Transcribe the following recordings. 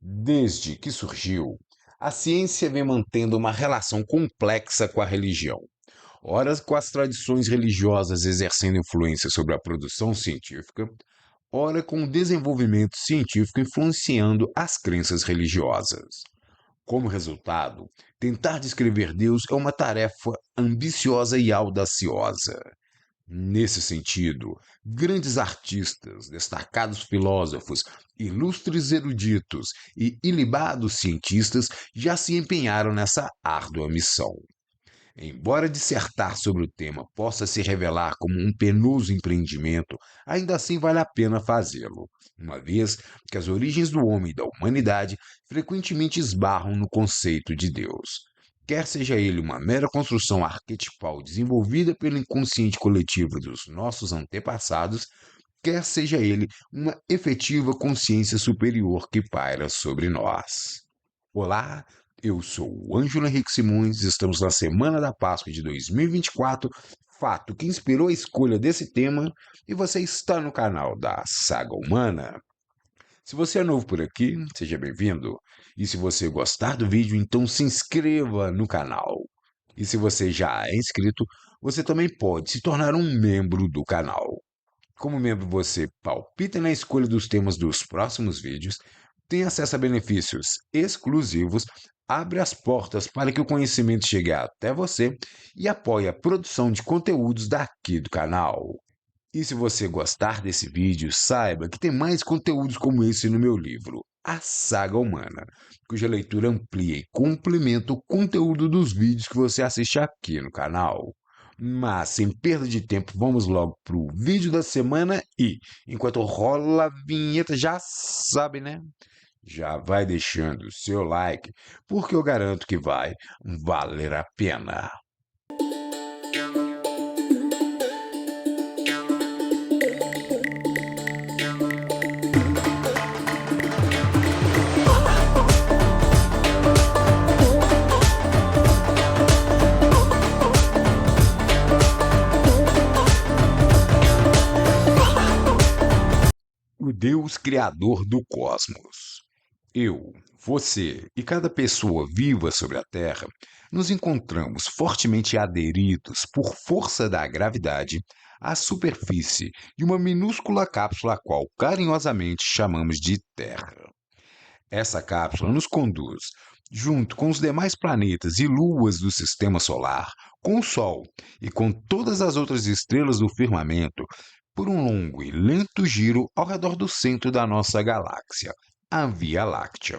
Desde que surgiu, a ciência vem mantendo uma relação complexa com a religião. Ora com as tradições religiosas exercendo influência sobre a produção científica, ora com o desenvolvimento científico influenciando as crenças religiosas. Como resultado, tentar descrever Deus é uma tarefa ambiciosa e audaciosa. Nesse sentido, grandes artistas, destacados filósofos, ilustres eruditos e ilibados cientistas já se empenharam nessa árdua missão. Embora dissertar sobre o tema possa se revelar como um penoso empreendimento, ainda assim vale a pena fazê-lo, uma vez que as origens do homem e da humanidade frequentemente esbarram no conceito de Deus. Quer seja ele uma mera construção arquetipal desenvolvida pelo inconsciente coletivo dos nossos antepassados, quer seja ele uma efetiva consciência superior que paira sobre nós. Olá, eu sou o Ângelo Henrique Simões, estamos na Semana da Páscoa de 2024, fato que inspirou a escolha desse tema, e você está no canal da Saga Humana. Se você é novo por aqui, seja bem-vindo. E se você gostar do vídeo, então se inscreva no canal. E se você já é inscrito, você também pode se tornar um membro do canal. Como membro, você palpita na escolha dos temas dos próximos vídeos, tem acesso a benefícios exclusivos, abre as portas para que o conhecimento chegue até você e apoia a produção de conteúdos daqui do canal. E se você gostar desse vídeo, saiba que tem mais conteúdos como esse no meu livro, A Saga Humana, cuja leitura amplia e complementa o conteúdo dos vídeos que você assiste aqui no canal. Mas, sem perda de tempo, vamos logo para o vídeo da semana e, enquanto rola a vinheta, já sabe, né? Já vai deixando o seu like, porque eu garanto que vai valer a pena. O Deus Criador do Cosmos. Eu, você e cada pessoa viva sobre a Terra nos encontramos fortemente aderidos por força da gravidade à superfície de uma minúscula cápsula a qual carinhosamente chamamos de Terra. Essa cápsula nos conduz, junto com os demais planetas e luas do sistema solar, com o Sol e com todas as outras estrelas do firmamento, por um longo e lento giro ao redor do centro da nossa galáxia, a Via Láctea.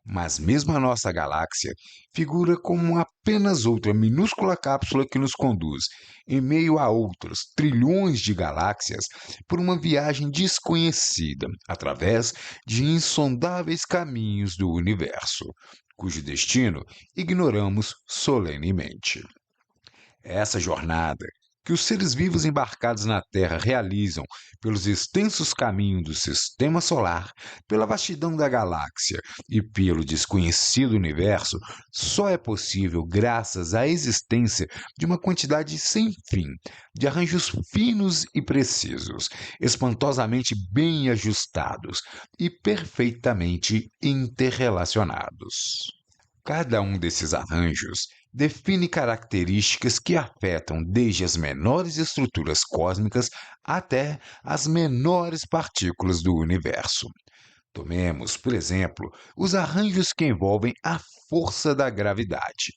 Mas mesmo a nossa galáxia figura como apenas outra minúscula cápsula que nos conduz, em meio a outros trilhões de galáxias, por uma viagem desconhecida, através de insondáveis caminhos do universo, cujo destino ignoramos solenemente. Essa jornada que os seres vivos embarcados na Terra realizam pelos extensos caminhos do Sistema Solar, pela vastidão da galáxia e pelo desconhecido universo, só é possível graças à existência de uma quantidade sem fim de arranjos finos e precisos, espantosamente bem ajustados e perfeitamente interrelacionados. Cada um desses arranjos define características que afetam desde as menores estruturas cósmicas até as menores partículas do universo. Tomemos, por exemplo, os arranjos que envolvem a força da gravidade.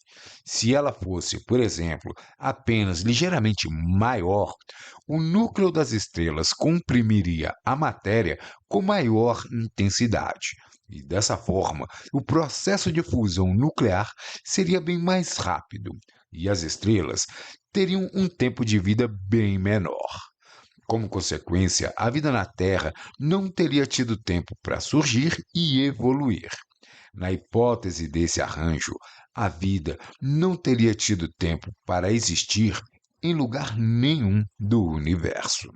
Se ela fosse, por exemplo, apenas ligeiramente maior, o núcleo das estrelas comprimiria a matéria com maior intensidade. E dessa forma, o processo de fusão nuclear seria bem mais rápido, e as estrelas teriam um tempo de vida bem menor. Como consequência, a vida na Terra não teria tido tempo para surgir e evoluir. Na hipótese desse arranjo, a vida não teria tido tempo para existir em lugar nenhum do universo.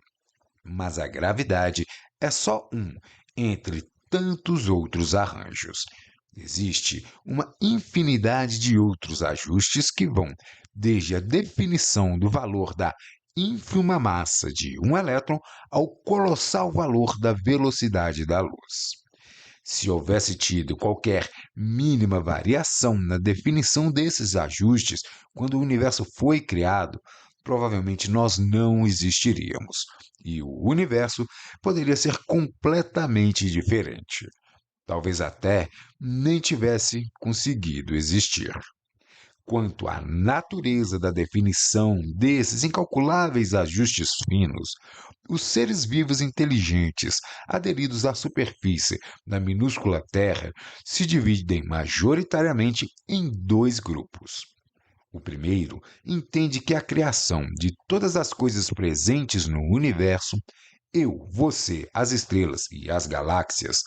Mas a gravidade é só um entre tantos outros arranjos. Existe uma infinidade de outros ajustes que vão desde a definição do valor da ínfima massa de um elétron ao colossal valor da velocidade da luz. Se houvesse tido qualquer mínima variação na definição desses ajustes quando o universo foi criado, provavelmente nós não existiríamos e o universo poderia ser completamente diferente. Talvez até nem tivesse conseguido existir. Quanto à natureza da definição desses incalculáveis ajustes finos, os seres vivos inteligentes aderidos à superfície da minúscula Terra se dividem majoritariamente em dois grupos. O primeiro entende que a criação de todas as coisas presentes no universo, eu, você, as estrelas e as galáxias,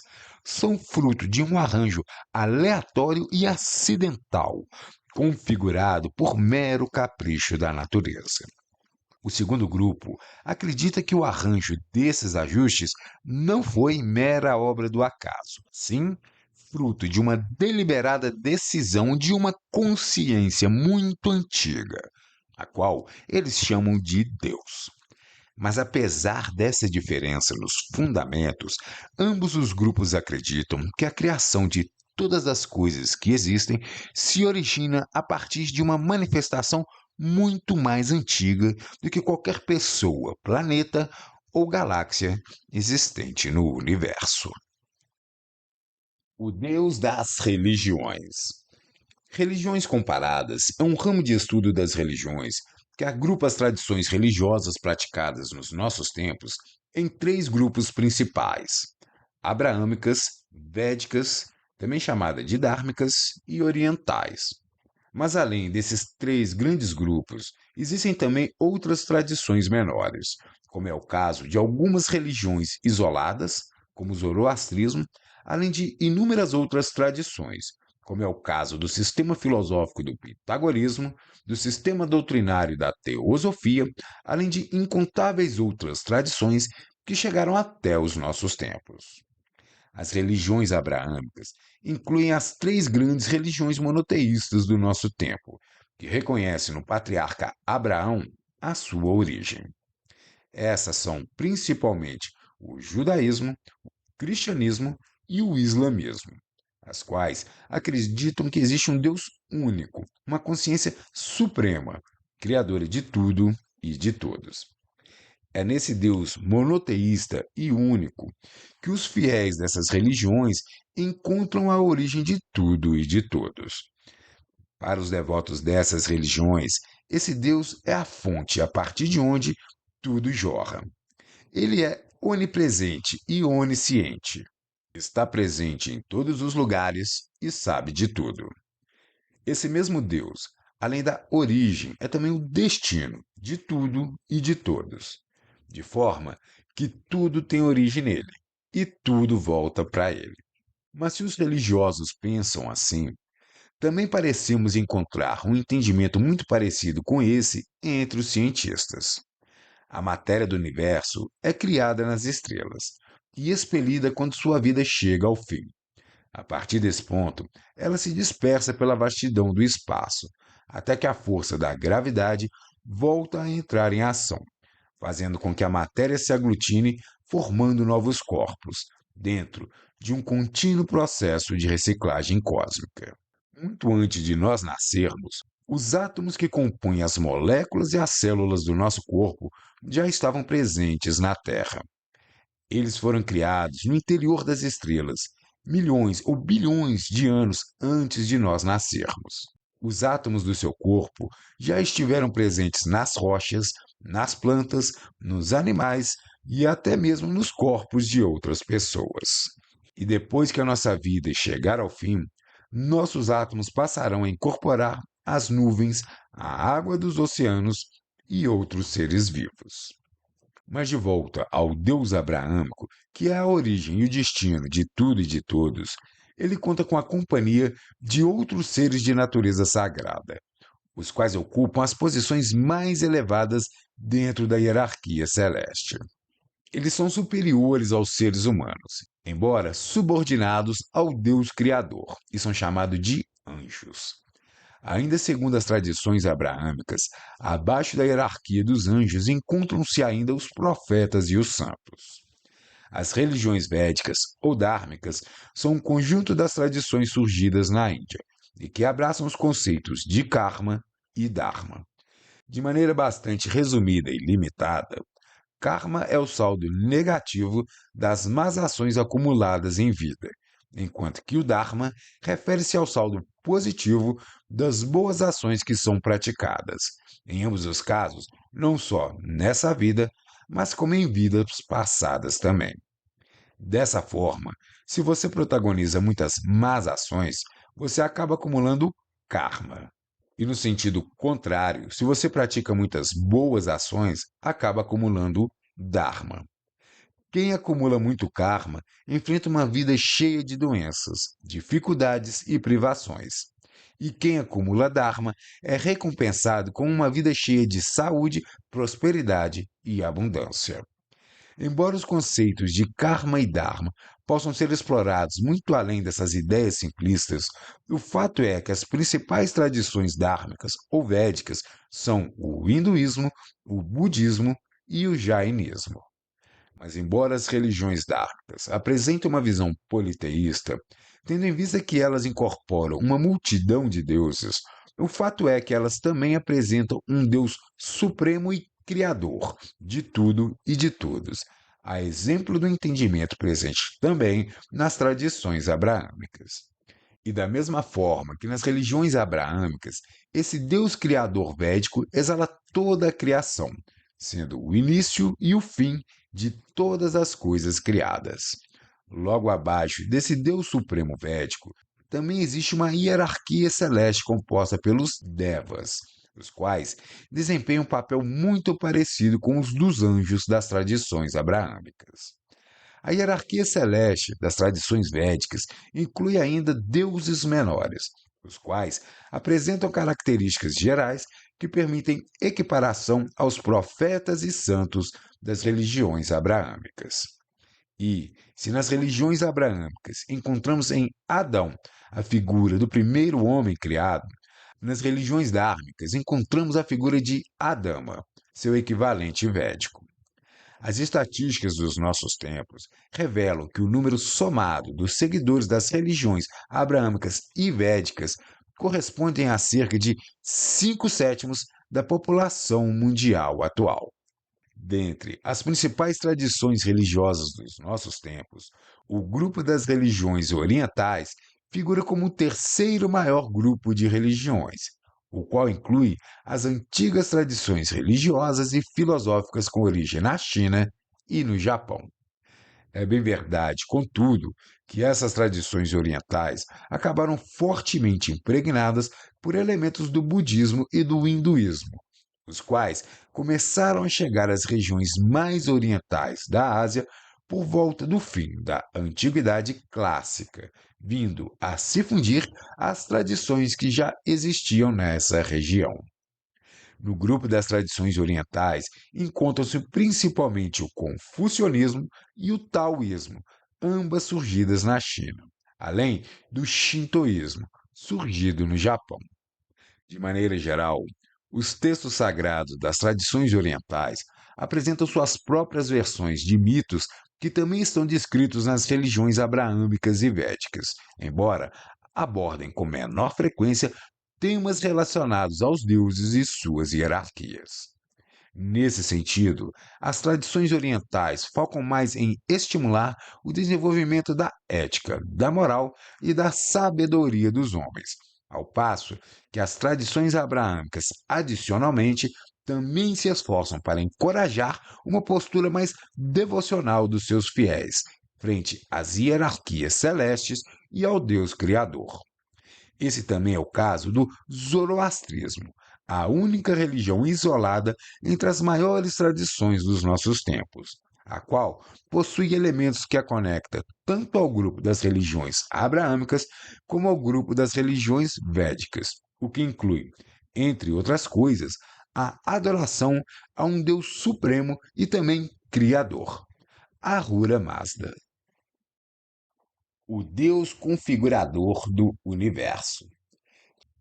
são fruto de um arranjo aleatório e acidental, configurado por mero capricho da natureza. O segundo grupo acredita que o arranjo desses ajustes não foi mera obra do acaso, sim fruto de uma deliberada decisão de uma consciência muito antiga, a qual eles chamam de Deus. Mas apesar dessa diferença nos fundamentos, ambos os grupos acreditam que a criação de todas as coisas que existem se origina a partir de uma manifestação muito mais antiga do que qualquer pessoa, planeta ou galáxia existente no universo. O Deus das religiões. Religiões comparadas é um ramo de estudo das religiões que agrupa as tradições religiosas praticadas nos nossos tempos em três grupos principais: abraâmicas, védicas, também chamada de dármicas, e orientais. Mas além desses três grandes grupos, existem também outras tradições menores, como é o caso de algumas religiões isoladas, como o zoroastrismo, além de inúmeras outras tradições, como é o caso do sistema filosófico do pitagorismo, do sistema doutrinário da teosofia, além de incontáveis outras tradições que chegaram até os nossos tempos. As religiões abraâmicas incluem as três grandes religiões monoteístas do nosso tempo, que reconhecem no patriarca Abraão a sua origem. Essas são principalmente o judaísmo, o cristianismo e o islamismo, as quais acreditam que existe um Deus único, uma consciência suprema, criadora de tudo e de todos. É nesse Deus monoteísta e único que os fiéis dessas religiões encontram a origem de tudo e de todos. Para os devotos dessas religiões, esse Deus é a fonte a partir de onde tudo jorra. Ele é onipresente e onisciente. Está presente em todos os lugares e sabe de tudo. Esse mesmo Deus, além da origem, é também o destino de tudo e de todos, de forma que tudo tem origem nele e tudo volta para ele. Mas se os religiosos pensam assim, também parecemos encontrar um entendimento muito parecido com esse entre os cientistas. A matéria do universo é criada nas estrelas e expelida quando sua vida chega ao fim. A partir desse ponto, ela se dispersa pela vastidão do espaço, até que a força da gravidade volta a entrar em ação, fazendo com que a matéria se aglutine, formando novos corpos, dentro de um contínuo processo de reciclagem cósmica. Muito antes de nós nascermos, os átomos que compõem as moléculas e as células do nosso corpo já estavam presentes na Terra. Eles foram criados no interior das estrelas, milhões ou bilhões de anos antes de nós nascermos. Os átomos do seu corpo já estiveram presentes nas rochas, nas plantas, nos animais e até mesmo nos corpos de outras pessoas. E depois que a nossa vida chegar ao fim, nossos átomos passarão a incorporar as nuvens, a água dos oceanos e outros seres vivos. Mas de volta ao Deus abraâmico, que é a origem e o destino de tudo e de todos, ele conta com a companhia de outros seres de natureza sagrada, os quais ocupam as posições mais elevadas dentro da hierarquia celeste. Eles são superiores aos seres humanos, embora subordinados ao Deus Criador, e são chamados de anjos. Ainda segundo as tradições abraâmicas, abaixo da hierarquia dos anjos encontram-se ainda os profetas e os santos. As religiões védicas ou dármicas são um conjunto das tradições surgidas na Índia e que abraçam os conceitos de karma e dharma. De maneira bastante resumida e limitada, karma é o saldo negativo das más ações acumuladas em vida, enquanto que o dharma refere-se ao saldo positivo das boas ações que são praticadas. Em ambos os casos, não só nessa vida, mas como em vidas passadas também. Dessa forma, se você protagoniza muitas más ações, você acaba acumulando karma. E no sentido contrário, se você pratica muitas boas ações, acaba acumulando dharma. Quem acumula muito karma enfrenta uma vida cheia de doenças, dificuldades e privações. E quem acumula dharma é recompensado com uma vida cheia de saúde, prosperidade e abundância. Embora os conceitos de karma e dharma possam ser explorados muito além dessas ideias simplistas, o fato é que as principais tradições dármicas ou védicas são o hinduísmo, o budismo e o jainismo. Mas, embora as religiões dármicas apresentem uma visão politeísta, tendo em vista que elas incorporam uma multidão de deuses, o fato é que elas também apresentam um Deus supremo e criador de tudo e de todos, a exemplo do entendimento presente também nas tradições abraâmicas. E da mesma forma que nas religiões abraâmicas, esse Deus criador védico exala toda a criação, sendo o início e o fim de todas as coisas criadas. Logo abaixo desse Deus supremo védico, também existe uma hierarquia celeste composta pelos devas, os quais desempenham um papel muito parecido com os dos anjos das tradições abraâmicas. A hierarquia celeste das tradições védicas inclui ainda deuses menores, os quais apresentam características gerais que permitem equiparação aos profetas e santos das religiões abraâmicas. E, se nas religiões abraâmicas encontramos em Adão a figura do primeiro homem criado, nas religiões dármicas encontramos a figura de Adama, seu equivalente védico. As estatísticas dos nossos tempos revelam que o número somado dos seguidores das religiões abraâmicas e védicas correspondem a cerca de 5 sétimos da população mundial atual. Dentre as principais tradições religiosas dos nossos tempos, o grupo das religiões orientais figura como o terceiro maior grupo de religiões, o qual inclui as antigas tradições religiosas e filosóficas com origem na China e no Japão. É bem verdade, contudo, que essas tradições orientais acabaram fortemente impregnadas por elementos do budismo e do hinduísmo, os quais começaram a chegar às regiões mais orientais da Ásia por volta do fim da Antiguidade Clássica, vindo a se fundir às tradições que já existiam nessa região. No grupo das tradições orientais encontram-se principalmente o confucionismo e o taoísmo, ambas surgidas na China, além do shintoísmo, surgido no Japão. De maneira geral, os textos sagrados das tradições orientais apresentam suas próprias versões de mitos que também estão descritos nas religiões abraâmicas e védicas, embora abordem com menor frequência temas relacionados aos deuses e suas hierarquias. Nesse sentido, as tradições orientais focam mais em estimular o desenvolvimento da ética, da moral e da sabedoria dos homens, ao passo que as tradições abraâmicas, adicionalmente, também se esforçam para encorajar uma postura mais devocional dos seus fiéis, frente às hierarquias celestes e ao Deus Criador. Esse também é o caso do zoroastrismo, a única religião isolada entre as maiores tradições dos nossos tempos, a qual possui elementos que a conecta tanto ao grupo das religiões abraâmicas como ao grupo das religiões védicas, o que inclui, entre outras coisas, a adoração a um Deus supremo e também criador, Ahura Mazda, o Deus configurador do universo.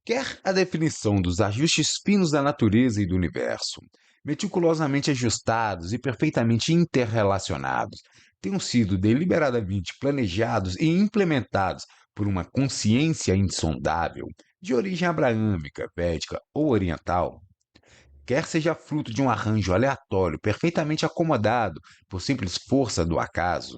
Quer a definição dos ajustes finos da natureza e do universo, meticulosamente ajustados e perfeitamente interrelacionados, tenham sido deliberadamente planejados e implementados por uma consciência insondável, de origem abraâmica, védica ou oriental, quer seja fruto de um arranjo aleatório perfeitamente acomodado por simples força do acaso,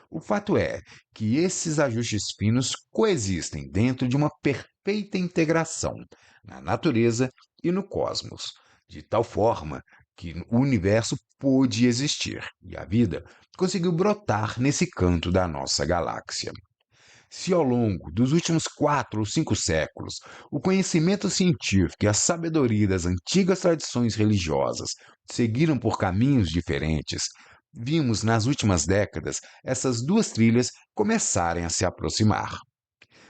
o fato é que esses ajustes finos coexistem dentro de uma perfeita integração na natureza e no cosmos, de tal forma que o universo pôde existir e a vida conseguiu brotar nesse canto da nossa galáxia. Se ao longo dos últimos 4 ou 5 séculos o conhecimento científico e a sabedoria das antigas tradições religiosas seguiram por caminhos diferentes, vimos nas últimas décadas essas duas trilhas começarem a se aproximar.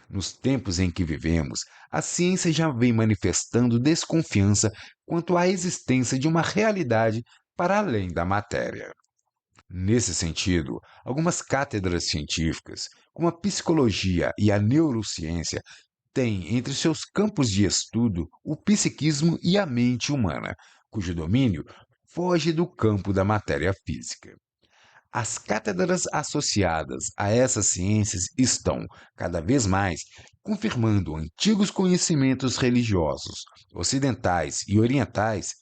Nos tempos em que vivemos, a ciência já vem manifestando desconfiança quanto à existência de uma realidade para além da matéria. Nesse sentido, algumas cátedras científicas, como a psicologia e a neurociência, têm entre seus campos de estudo o psiquismo e a mente humana, cujo domínio foge do campo da matéria física. As cátedras associadas a essas ciências estão, cada vez mais, confirmando antigos conhecimentos religiosos, ocidentais e orientais,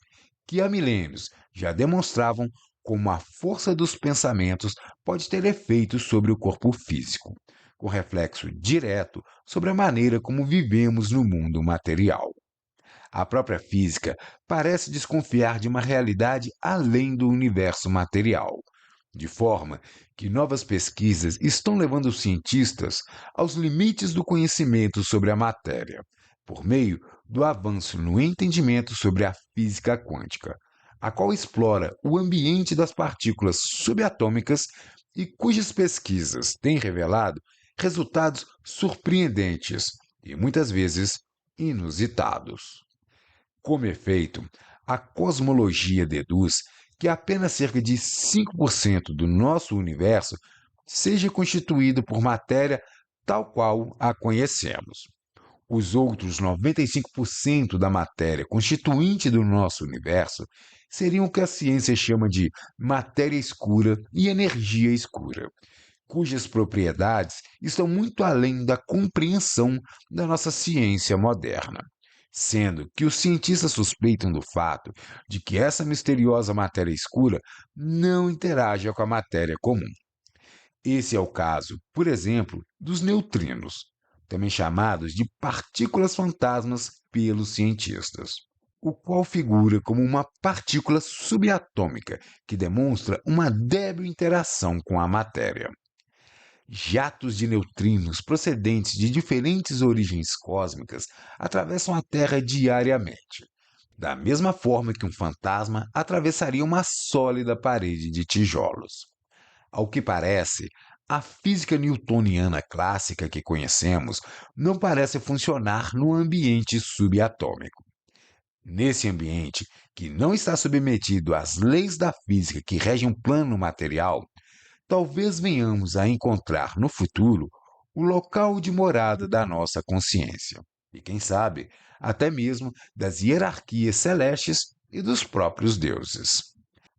que há milênios já demonstravam como a força dos pensamentos pode ter efeitos sobre o corpo físico, com reflexo direto sobre a maneira como vivemos no mundo material. A própria física parece desconfiar de uma realidade além do universo material, de forma que novas pesquisas estão levando os cientistas aos limites do conhecimento sobre a matéria, por meio do avanço no entendimento sobre a física quântica, a qual explora o ambiente das partículas subatômicas e cujas pesquisas têm revelado resultados surpreendentes e muitas vezes inusitados. Como efeito, a cosmologia deduz que apenas cerca de 5% do nosso universo seja constituído por matéria tal qual a conhecemos. Os outros 95% da matéria constituinte do nosso universo seriam o que a ciência chama de matéria escura e energia escura, cujas propriedades estão muito além da compreensão da nossa ciência moderna, sendo que os cientistas suspeitam do fato de que essa misteriosa matéria escura não interage com a matéria comum. Esse é o caso, por exemplo, dos neutrinos, também chamados de partículas fantasmas pelos cientistas, o qual figura como uma partícula subatômica que demonstra uma débil interação com a matéria. Jatos de neutrinos procedentes de diferentes origens cósmicas atravessam a Terra diariamente, da mesma forma que um fantasma atravessaria uma sólida parede de tijolos. Ao que parece, a física newtoniana clássica que conhecemos não parece funcionar no ambiente subatômico. Nesse ambiente, que não está submetido às leis da física que regem o plano material, talvez venhamos a encontrar no futuro o local de morada da nossa consciência. E quem sabe, até mesmo das hierarquias celestes e dos próprios deuses.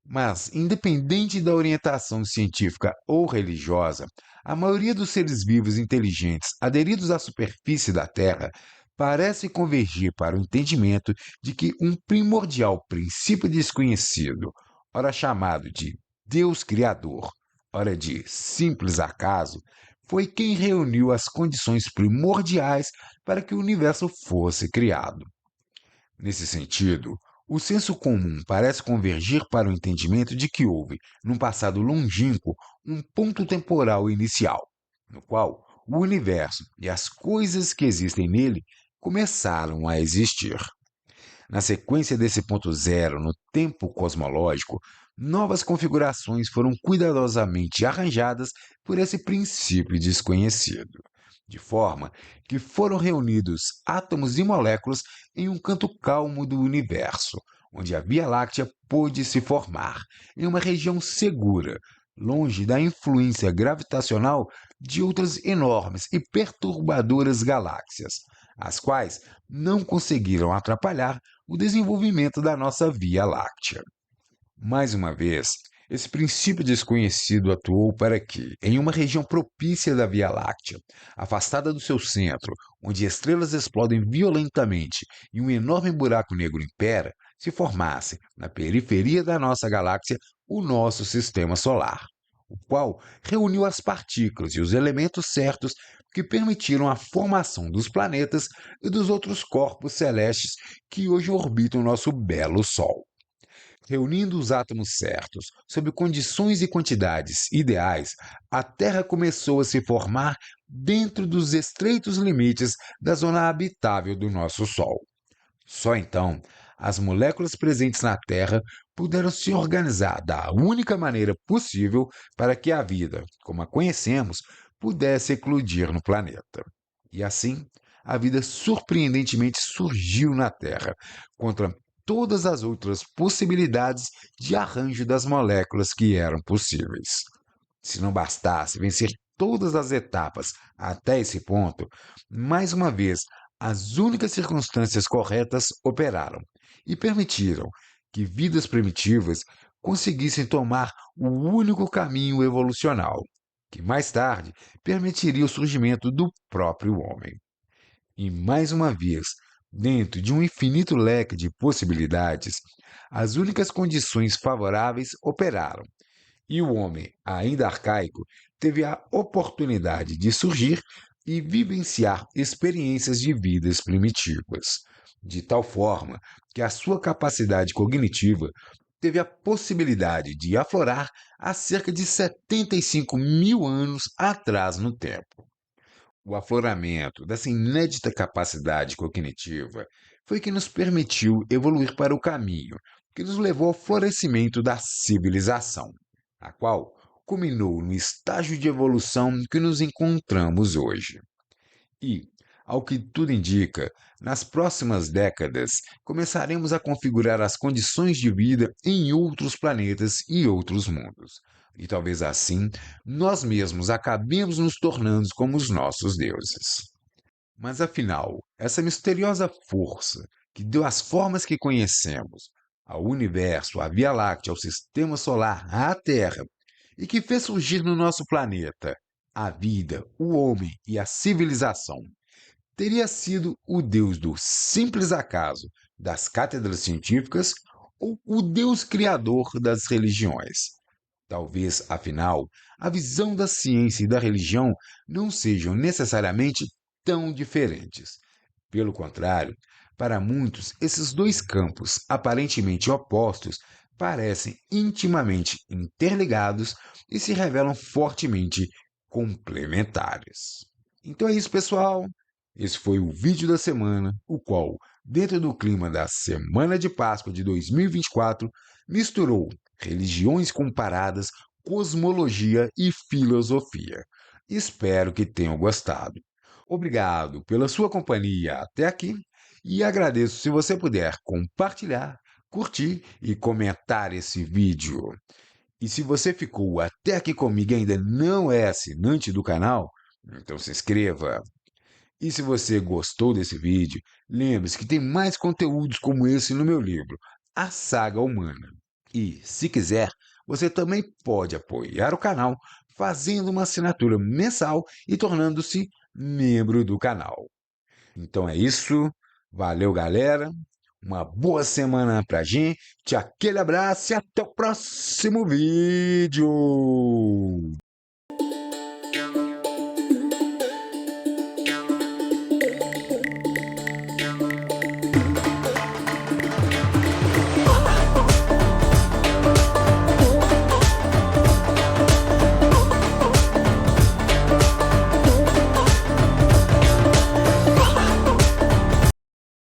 Mas, independente da orientação científica ou religiosa, a maioria dos seres vivos inteligentes aderidos à superfície da Terra parece convergir para o entendimento de que um primordial princípio desconhecido, ora chamado de Deus Criador, ora de simples acaso, foi quem reuniu as condições primordiais para que o universo fosse criado. Nesse sentido, o senso comum parece convergir para o entendimento de que houve, num passado longínquo, um ponto temporal inicial, no qual o universo e as coisas que existem nele começaram a existir. Na sequência desse ponto zero no tempo cosmológico, novas configurações foram cuidadosamente arranjadas por esse princípio desconhecido, de forma que foram reunidos átomos e moléculas em um canto calmo do universo, onde a Via Láctea pôde se formar, em uma região segura, longe da influência gravitacional de outras enormes e perturbadoras galáxias, as quais não conseguiram atrapalhar o desenvolvimento da nossa Via Láctea. Mais uma vez, Esse princípio desconhecido atuou para que, em uma região propícia da Via Láctea, afastada do seu centro, onde estrelas explodem violentamente e um enorme buraco negro impera, se formasse, na periferia da nossa galáxia, o nosso sistema solar, o qual reuniu as partículas e os elementos certos que permitiram a formação dos planetas e dos outros corpos celestes que hoje orbitam nosso belo Sol. Reunindo os átomos certos, sob condições e quantidades ideais, a Terra começou a se formar dentro dos estreitos limites da zona habitável do nosso Sol. Só então, as moléculas presentes na Terra puderam se organizar da única maneira possível para que a vida, como a conhecemos, pudesse eclodir no planeta. E assim, a vida surpreendentemente surgiu na Terra, contra todas as outras possibilidades de arranjo das moléculas que eram possíveis. Se não bastasse vencer todas as etapas até esse ponto, mais uma vez, as únicas circunstâncias corretas operaram e permitiram que vidas primitivas conseguissem tomar o único caminho evolucional, que mais tarde permitiria o surgimento do próprio homem. E mais uma vez, dentro de um infinito leque de possibilidades, as únicas condições favoráveis operaram e o homem, ainda arcaico, teve a oportunidade de surgir e vivenciar experiências de vidas primitivas, de tal forma que a sua capacidade cognitiva teve a possibilidade de aflorar há cerca de 75 mil anos atrás no tempo. O afloramento dessa inédita capacidade cognitiva foi que nos permitiu evoluir para o caminho que nos levou ao florescimento da civilização, a qual culminou no estágio de evolução que nos encontramos hoje. E, ao que tudo indica, nas próximas décadas começaremos a configurar as condições de vida em outros planetas e outros mundos. E talvez assim nós mesmos acabemos nos tornando como os nossos deuses. Mas afinal, essa misteriosa força que deu as formas que conhecemos ao universo, à Via Láctea, ao sistema solar, à Terra, e que fez surgir no nosso planeta a vida, o homem e a civilização, teria sido o Deus do simples acaso das cátedras científicas ou o Deus criador das religiões? Talvez, afinal, a visão da ciência e da religião não sejam necessariamente tão diferentes. Pelo contrário, para muitos, esses dois campos aparentemente opostos parecem intimamente interligados e se revelam fortemente complementares. Então é isso, pessoal. Esse foi o vídeo da semana, o qual, dentro do clima da Semana de Páscoa de 2024, misturou religiões comparadas, cosmologia e filosofia. Espero que tenham gostado. Obrigado pela sua companhia até aqui e agradeço se você puder compartilhar, curtir e comentar esse vídeo. E se você ficou até aqui comigo e ainda não é assinante do canal, então se inscreva. E se você gostou desse vídeo, lembre-se que tem mais conteúdos como esse no meu livro, A Saga Humana. E, se quiser, você também pode apoiar o canal fazendo uma assinatura mensal e tornando-se membro do canal. Então é isso. Valeu, galera. Uma boa semana pra gente. Aquele abraço e até o próximo vídeo.